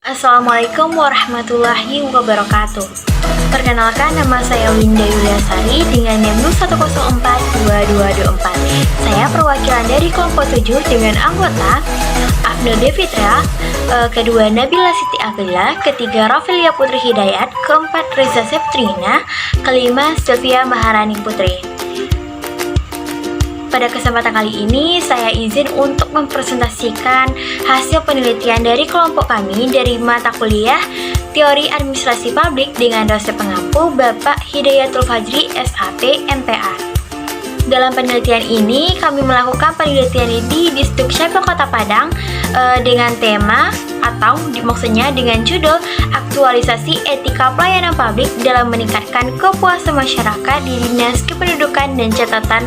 Assalamualaikum warahmatullahi wabarakatuh. Perkenalkan, nama saya Winda Yuliasari dengan NIM 1042224. Saya perwakilan dari kelompok 7 dengan anggota Afnur Devitra, kedua Nabila Siti Agelah, ketiga Rafilia Putri Hidayat, keempat Reza Septrina, kelima Sylvia Maharani Putri. Pada kesempatan kali ini, saya izin untuk mempresentasikan hasil penelitian dari kelompok kami dari mata kuliah Teori Administrasi Publik dengan dosen pengampu Bapak Hidayatul Fajri, SAT, MPA. Dalam penelitian ini, kami melakukan penelitian di Disdukcapil Kota Padang dengan tema atau maksudnya dengan judul Aktualisasi Etika Pelayanan Publik dalam meningkatkan kepuasan masyarakat di Dinas Kependudukan dan Catatan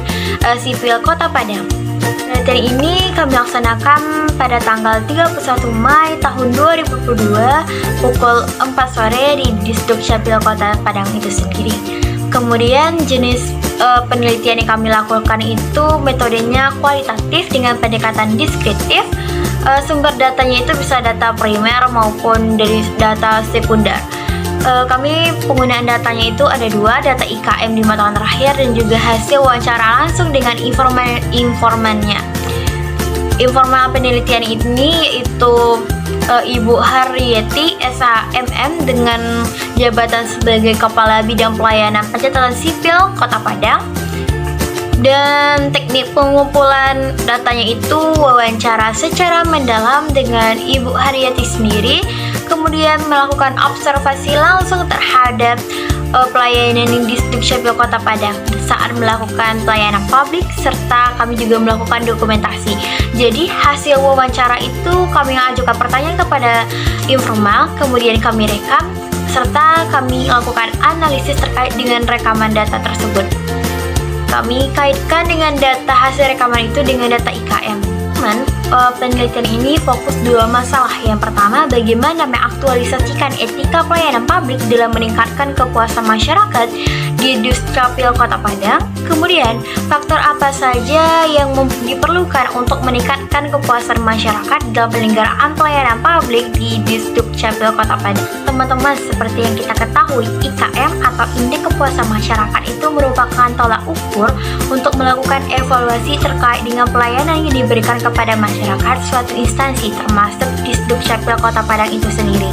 Sipil Kota Padang. Penelitian ini kami laksanakan pada tanggal 31 Mei tahun 2022 pukul 4 sore di Disdukcapil Kota Padang itu sendiri. Kemudian jenis penelitian yang kami lakukan itu metodenya kualitatif dengan pendekatan deskriptif. Sumber datanya itu bisa data primer maupun dari data sekunder. Kami penggunaan datanya itu ada dua, data IKM 5 tahun terakhir dan juga hasil wawancara langsung dengan informannya. Informal penelitian ini yaitu Ibu Haryati SHMM dengan jabatan sebagai Kepala Bidang Pelayanan Pencatatan Sipil Kota Padang. Dan teknik pengumpulan datanya itu wawancara secara mendalam dengan Ibu Haryati sendiri, kemudian melakukan observasi langsung terhadap pelayanan di Disdukcapil Kota Padang saat melakukan pelayanan publik, serta kami juga melakukan dokumentasi. Jadi hasil wawancara itu kami ajukan pertanyaan kepada informal, kemudian kami rekam, serta kami lakukan analisis terkait dengan rekaman data tersebut. Kami kaitkan dengan data hasil rekaman itu dengan data IKM. Penelitian ini fokus dua masalah. Yang pertama, bagaimana mengaktualisasikan etika pelayanan publik dalam meningkatkan kepuasan masyarakat di Disdukcapil Kota Padang. Kemudian, faktor apa saja yang diperlukan untuk meningkatkan kepuasan masyarakat dalam penyelenggaraan pelayanan publik di Disdukcapil Kota Padang. Teman-teman, seperti yang kita ketahui, IKM atau Indeks Kepuasan Masyarakat itu merupakan tolak ukur untuk melakukan evaluasi terkait dengan pelayanan yang diberikan kepada masyarakat suatu instansi, termasuk Disdukcapil Kota Padang itu sendiri.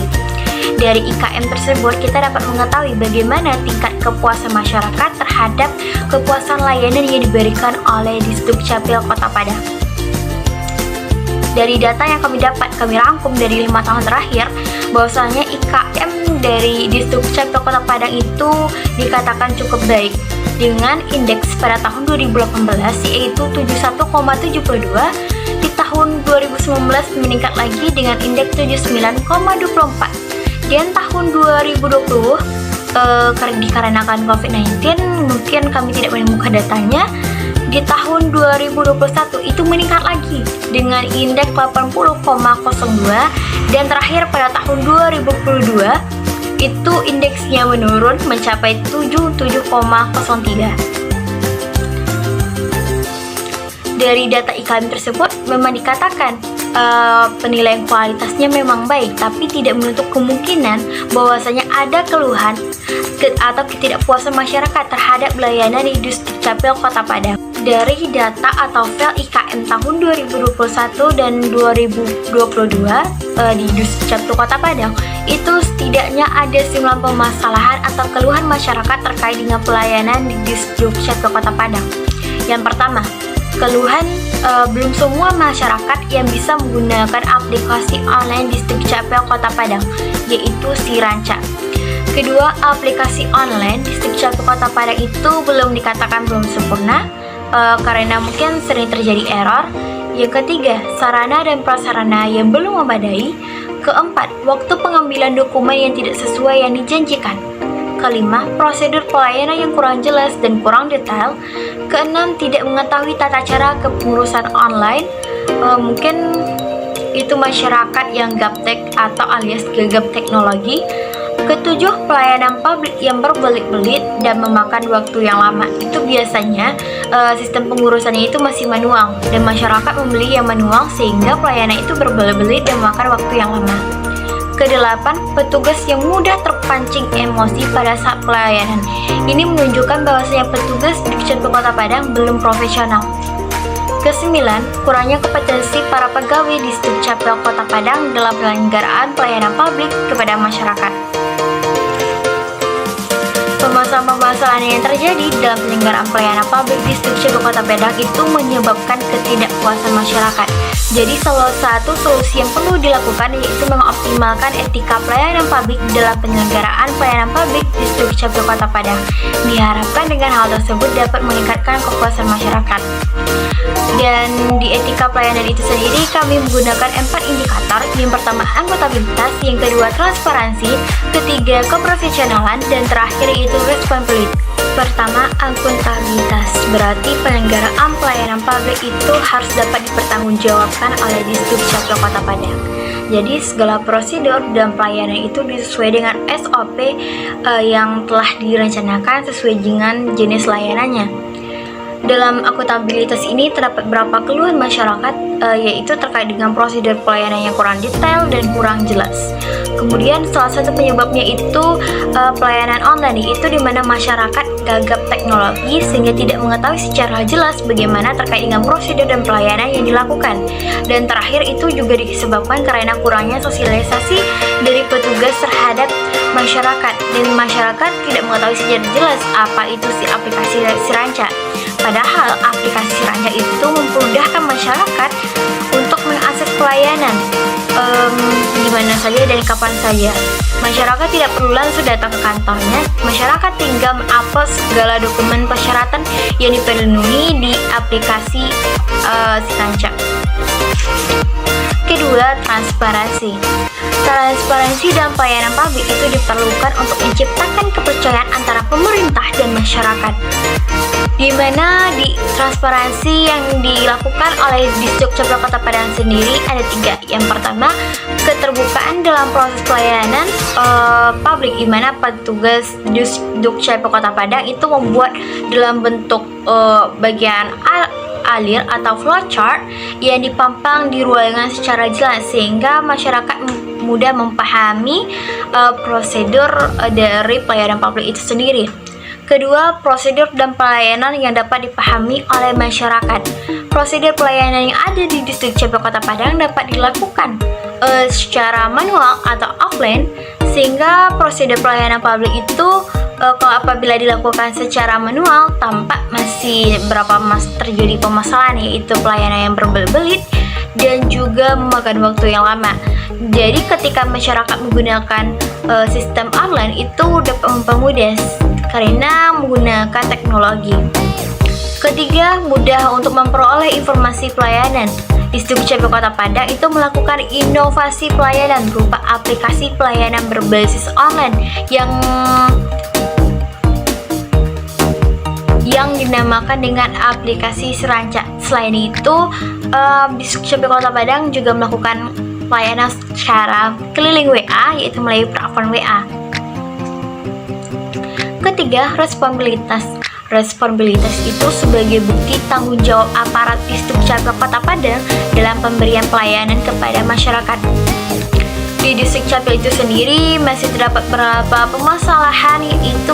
Dari IKM tersebut, kita dapat mengetahui bagaimana tingkat kepuasan masyarakat terhadap kepuasan layanan yang diberikan oleh Disdukcapil Kota Padang. Dari data yang kami dapat, kami rangkum dari 5 tahun terakhir, bahwasanya IKM dari Disdukcapil Kota Padang itu dikatakan cukup baik dengan indeks pada tahun 2018 yaitu 71,72. Di tahun 2019 meningkat lagi dengan indeks 79,24. Dan tahun 2020 dikarenakan COVID-19 mungkin kami tidak menemukan datanya. Di tahun 2021 itu meningkat lagi dengan indeks 80,02, dan terakhir pada tahun 2022 itu indeksnya menurun mencapai 77,03. Dari data IKM tersebut memang dikatakan penilaian kualitasnya memang baik, tapi tidak menutup kemungkinan bahwasanya ada keluhan atau ketidakpuasan masyarakat terhadap pelayanan di Disdukcapil Kota Padang. Dari data atau file IKM tahun 2021 dan 2022 di Disdukcapil Kota Padang, itu setidaknya ada 9 permasalahan atau keluhan masyarakat terkait dengan pelayanan di Disdukcapil Kota Padang. Yang pertama, keluhan belum semua masyarakat yang bisa menggunakan aplikasi online Disdukcapil Kota Padang, yaitu Siranca. Kedua, aplikasi online Disdukcapil Kota Padang itu belum dikatakan belum sempurna karena mungkin sering terjadi error. Yang ketiga, sarana dan prasarana yang belum memadai. Keempat, waktu pengambilan dokumen yang tidak sesuai yang dijanjikan. Kelima, prosedur pelayanan yang kurang jelas dan kurang detail. Keenam, tidak mengetahui tata cara kepengurusan online. Mungkin itu masyarakat yang gaptek atau alias gegap teknologi. Ketujuh, pelayanan publik yang berbelit-belit dan memakan waktu yang lama. Itu biasanya sistem pengurusannya itu masih manual dan masyarakat membeli yang manual sehingga pelayanan itu berbelit-belit dan memakan waktu yang lama. Kedelapan, petugas yang mudah terpancing emosi pada saat pelayanan. Ini menunjukkan bahwasanya petugas di Dukcapil Kota Padang belum profesional. Kesembilan, kurangnya kompetensi para pegawai di Dukcapil Kota Padang dalam penyelenggaraan pelayanan publik kepada masyarakat. Permasalahan-permasalahan yang terjadi dalam penyelenggaraan pelayanan publik di Dukcapil Kota Padang itu menyebabkan ketidakpuasan masyarakat. Jadi salah satu solusi yang perlu dilakukan yaitu mengoptimalkan etika pelayanan publik dalam penyelenggaraan pelayanan publik di Dukcapil Kota Padang. Diharapkan dengan hal tersebut dapat meningkatkan kepuasan masyarakat. Dan di etika pelayanan itu sendiri kami menggunakan 4 indikator. Yang pertama akuntabilitas, yang kedua transparansi, ketiga keprofesionalan, dan terakhir yaitu responsibility. Pertama, akuntabilitas, berarti penyelenggaraan pelayanan publik itu harus dapat dipertanggungjawabkan oleh Dukcapil Kota Padang. Jadi segala prosedur dan pelayanan itu disesuai dengan SOP yang telah direncanakan sesuai dengan jenis layanannya. Dalam akuntabilitas ini terdapat beberapa keluhan masyarakat yaitu terkait dengan prosedur pelayanan yang kurang detail dan kurang jelas. Kemudian salah satu penyebabnya itu pelayanan online, itu di mana masyarakat gagap teknologi sehingga tidak mengetahui secara jelas bagaimana terkait dengan prosedur dan pelayanan yang dilakukan. Dan terakhir itu juga disebabkan karena kurangnya sosialisasi dari petugas terhadap masyarakat, dan masyarakat tidak mengetahui secara jelas apa itu si aplikasi Siranca. Padahal aplikasi Siranca itu memudahkan masyarakat untuk mengakses pelayanan di mana saja dan kapan saja. Masyarakat tidak perlu langsung datang ke kantornya. Masyarakat tinggal mengupload segala dokumen persyaratan yang dipenuhi di aplikasi Siranca. Kedua, transparansi. Transparansi dalam pelayanan publik itu diperlukan untuk menciptakan kepercayaan antara pemerintah dan masyarakat. Di mana di transparansi yang dilakukan oleh Dukcapil Kota Padang sendiri ada 3. Yang pertama, keterbukaan dalam proses pelayanan publik, di mana petugas Dukcapil Kota Padang itu membuat dalam bentuk bagian alir atau flowchart yang dipampang di ruangan secara jelas sehingga masyarakat mudah memahami prosedur dari pelayanan publik itu sendiri. Kedua, prosedur dan pelayanan yang dapat dipahami oleh masyarakat. Prosedur pelayanan yang ada di Dukcapil Kota Padang dapat dilakukan secara manual atau offline, sehingga prosedur pelayanan publik itu kalau apabila dilakukan secara manual tampak masih terjadi permasalahan, yaitu pelayanan yang berbelit-belit dan juga memakan waktu yang lama. Jadi ketika masyarakat menggunakan sistem online itu dapat mempermudah karena menggunakan teknologi. Ketiga, mudah untuk memperoleh informasi pelayanan. Dukcapil Kota Padang itu melakukan inovasi pelayanan berupa aplikasi pelayanan berbasis online yang dinamakan dengan aplikasi Siranca. Selain itu, Dukcapil Kota Padang juga melakukan pelayanan secara keliling WA, yaitu melalui platform WA. Ketiga, responsibilitas. Responsibilitas itu sebagai bukti tanggung jawab aparat Dukcapil Kota Padang dalam pemberian pelayanan kepada masyarakat. Di Dukcapil itu sendiri masih terdapat beberapa permasalahan, yaitu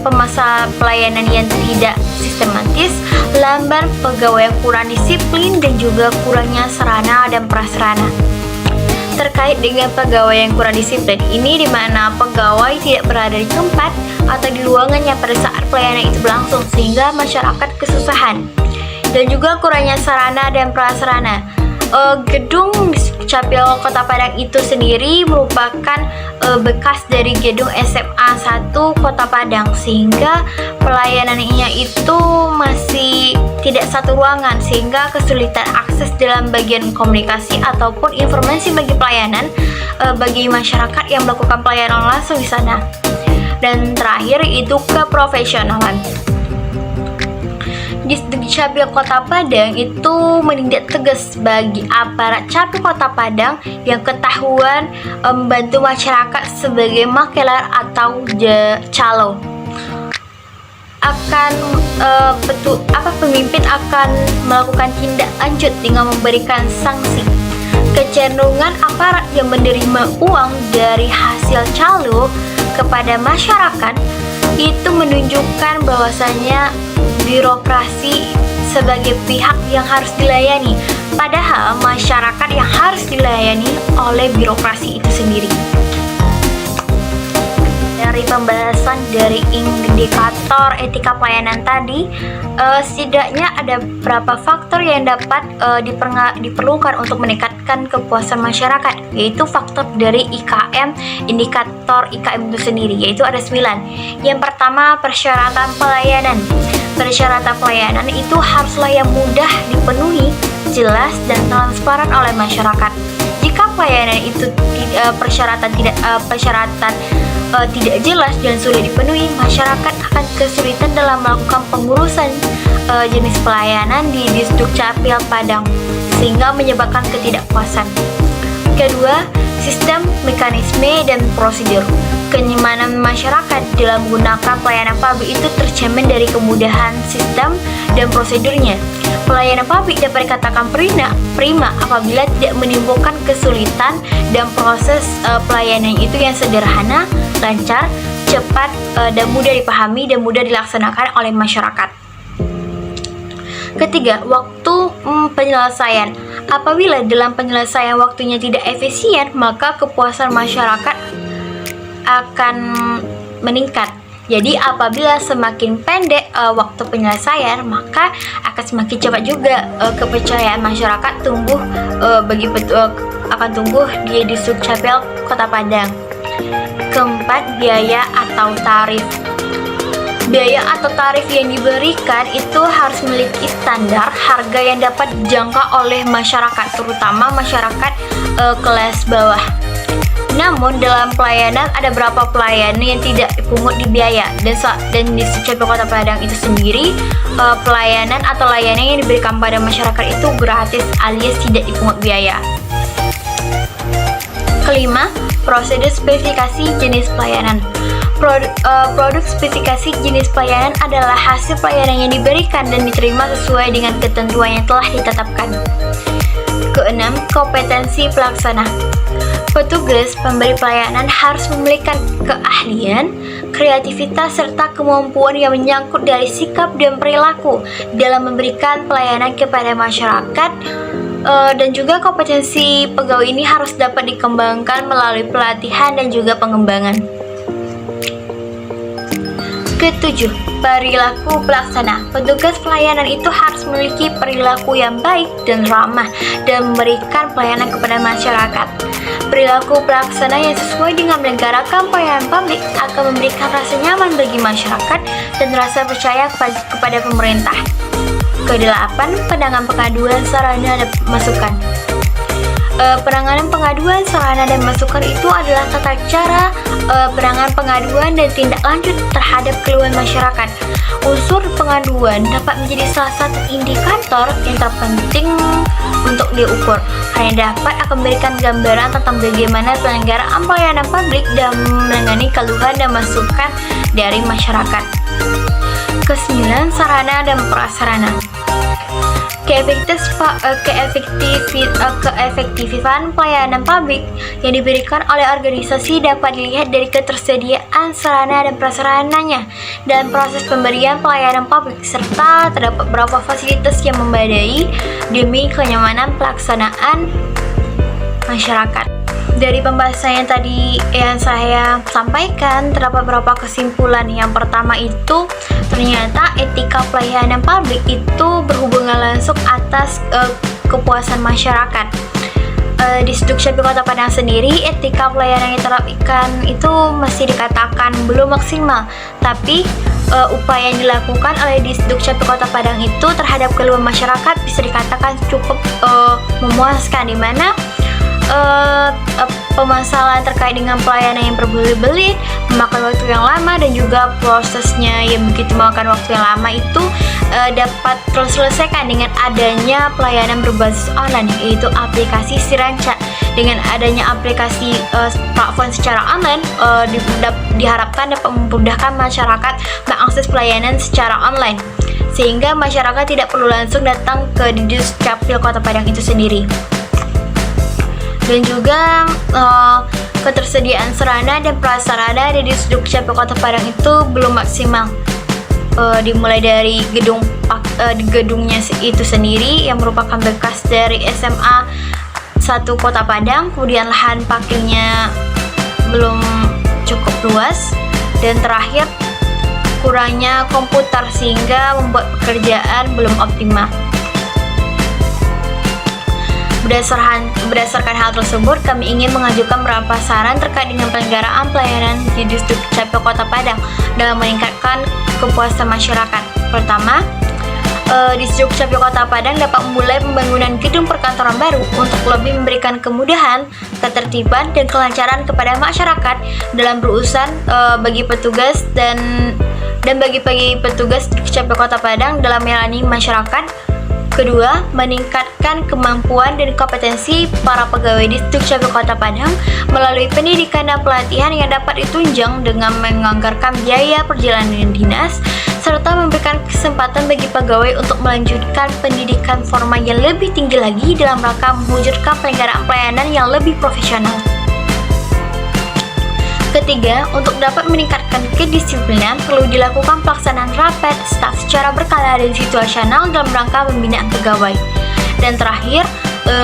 permasalahan pelayanan yang tidak sistematis, lamban, pegawai yang kurang disiplin, dan juga kurangnya sarana dan prasarana. Terkait dengan pegawai yang kurang disiplin ini, di mana pegawai tidak berada di tempat atau di ruangannya pada saat pelayanan itu berlangsung sehingga masyarakat kesusahan, dan juga kurangnya sarana dan prasarana. Gedung Dukcapil Kota Padang itu sendiri merupakan bekas dari gedung SMA 1 Kota Padang, sehingga pelayanannya itu masih tidak satu ruangan sehingga kesulitan akses dalam bagian komunikasi ataupun informasi bagi pelayanan bagi masyarakat yang melakukan pelayanan langsung di sana. Dan terakhir itu keprofesionalan. Di Dukcapil Kota Padang itu menindak tegas bagi aparat Capil Kota Padang yang ketahuan membantu masyarakat sebagai makelar atau calo. Pemimpin akan melakukan tindak lanjut dengan memberikan sanksi. Kecenderungan aparat yang menerima uang dari hasil calo kepada masyarakat itu menunjukkan bahwasanya birokrasi sebagai pihak yang harus dilayani, padahal masyarakat yang harus dilayani oleh birokrasi itu sendiri. Dari pembahasan dari indikator etika pelayanan tadi, setidaknya ada beberapa faktor yang dapat diperlukan untuk meningkatkan kepuasan masyarakat, yaitu faktor dari IKM, indikator IKM itu sendiri, yaitu ada 9. Yang pertama, persyaratan pelayanan. Persyaratan pelayanan itu haruslah yang mudah dipenuhi, jelas dan transparan oleh masyarakat. Jika pelayanan itu tidak jelas dan sulit dipenuhi, masyarakat akan kesulitan dalam melakukan pengurusan jenis pelayanan di Disdukcapil Padang, sehingga menyebabkan ketidakpuasan. Kedua, sistem, mekanisme, dan prosedur. Kenyamanan masyarakat dalam menggunakan pelayanan publik itu tercermin dari kemudahan sistem dan prosedurnya. Pelayanan publik dapat dikatakan prima apabila tidak menimbulkan kesulitan dan proses pelayanan itu yang sederhana, lancar, cepat, dan mudah dipahami dan mudah dilaksanakan oleh masyarakat. Ketiga, waktu penyelesaian. Apabila dalam penyelesaian waktunya tidak efisien, maka kepuasan masyarakat akan meningkat. Jadi apabila semakin pendek waktu penyelesaian, maka akan semakin cepat juga kepercayaan masyarakat tumbuh akan tumbuh di Disdukcapil Kota Padang. Keempat, biaya atau tarif. Biaya atau tarif yang diberikan itu harus memiliki standar harga yang dapat dijangkau oleh masyarakat, terutama masyarakat kelas bawah. Namun dalam pelayanan ada beberapa pelayanan yang tidak dipungut di biaya, dan di Disdukcapil Kota Padang itu sendiri pelayanan atau layanan yang diberikan pada masyarakat itu gratis alias tidak dipungut biaya. Kelima, prosedur spesifikasi jenis pelayanan. Produk spesifikasi jenis pelayanan adalah hasil pelayanan yang diberikan dan diterima sesuai dengan ketentuan yang telah ditetapkan. Keenam, kompetensi pelaksana. Petugas pemberi pelayanan harus memiliki keahlian, kreativitas, serta kemampuan yang menyangkut dari sikap dan perilaku dalam memberikan pelayanan kepada masyarakat, dan juga kompetensi pegawai ini harus dapat dikembangkan melalui pelatihan dan juga pengembangan. Ketujuh, perilaku pelaksana. Petugas pelayanan itu harus memiliki perilaku yang baik dan ramah dan memberikan pelayanan kepada masyarakat. Perilaku pelaksana yang sesuai dengan menyelenggarakan pelayanan publik akan memberikan rasa nyaman bagi masyarakat dan rasa percaya kepada pemerintah. Kedelapan, penanganan pengaduan, sarana dan masukan. Penanganan pengaduan, sarana dan masukan itu adalah tata cara penanganan pengaduan dan tindak lanjut terhadap keluhan masyarakat. Unsur pengaduan dapat menjadi salah satu indikator yang terpenting untuk diukur, karena dapat akan memberikan gambaran tentang bagaimana penyelenggaraan pelayanan publik dalam menangani keluhan dan masukan dari masyarakat. Kesembilan, sarana dan prasarana. Keefektifan pelayanan publik yang diberikan oleh organisasi dapat dilihat dari ketersediaan sarana dan prasarananya dan proses pemberian pelayanan publik, serta terdapat beberapa fasilitas yang memadai demi kenyamanan pelaksanaan masyarakat. Dari pembahasan yang tadi yang saya sampaikan, terdapat beberapa kesimpulan. Yang pertama itu, ternyata etika pelayanan publik itu berhubungan langsung atas kepuasan masyarakat. Di Disdukcapil Kota Padang sendiri, etika pelayanan yang diterapkan itu masih dikatakan belum maksimal, tapi upaya yang dilakukan oleh Disdukcapil Kota Padang itu terhadap keluhan masyarakat bisa dikatakan cukup memuaskan, di mana permasalahan terkait dengan pelayanan yang berbelit-belit, memakan waktu yang lama, dan juga prosesnya yang begitu memakan waktu yang lama itu dapat terselesaikan dengan adanya pelayanan berbasis online, yaitu aplikasi Siranca. Dengan adanya aplikasi platform secara online, diharapkan dapat memudahkan masyarakat mengakses pelayanan secara online, sehingga masyarakat tidak perlu langsung datang ke Disdukcapil Kota Padang itu sendiri. dan juga ketersediaan sarana dan prasarana di Disduk Capil Kota Padang itu belum maksimal. Dimulai dari gedungnya itu sendiri yang merupakan bekas dari SMA 1 Kota Padang, kemudian lahan parkirnya belum cukup luas, dan terakhir kurangnya komputer sehingga membuat pekerjaan belum optimal. Berdasarkan hal tersebut, kami ingin mengajukan beberapa saran terkait dengan penyelenggaraan pelayanan di Disduk Capil Kota Padang dalam meningkatkan kepuasan masyarakat. Pertama, Disduk Capil Kota Padang dapat memulai pembangunan gedung perkantoran baru untuk lebih memberikan kemudahan, ketertiban, dan kelancaran kepada masyarakat dalam berurusan bagi petugas dan bagi petugas Disduk Capil Kota Padang dalam melayani masyarakat. Kedua, meningkatkan kemampuan dan kompetensi para pegawai Disduk Capil Kota Padang melalui pendidikan dan pelatihan yang dapat ditunjang dengan menganggarkan biaya perjalanan dinas, serta memberikan kesempatan bagi pegawai untuk melanjutkan pendidikan formal yang lebih tinggi lagi dalam rangka mewujudkan penyelenggaraan pelayanan yang lebih profesional. Ketiga, untuk dapat meningkatkan kedisiplinan, perlu dilakukan pelaksanaan rapid staff secara berkala dan situasional dalam rangka pembinaan pegawai. Dan terakhir,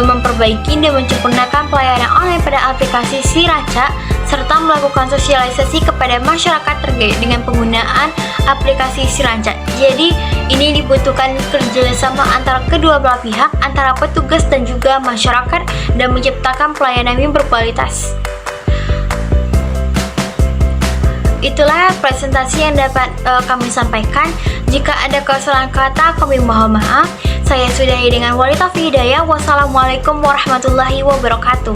memperbaiki dan menyempurnakan pelayanan online pada aplikasi Siranca, serta melakukan sosialisasi kepada masyarakat terkait dengan penggunaan aplikasi Siranca. Jadi, ini dibutuhkan kerjasama antara kedua belah pihak, antara petugas dan juga masyarakat, dan menciptakan pelayanan yang berkualitas. Itulah presentasi yang dapat kami sampaikan. Jika ada kesalahan kata, kami mohon maaf. Saya sudahi dengan wali taufiq hidayah. Wassalamualaikum warahmatullahi wabarakatuh.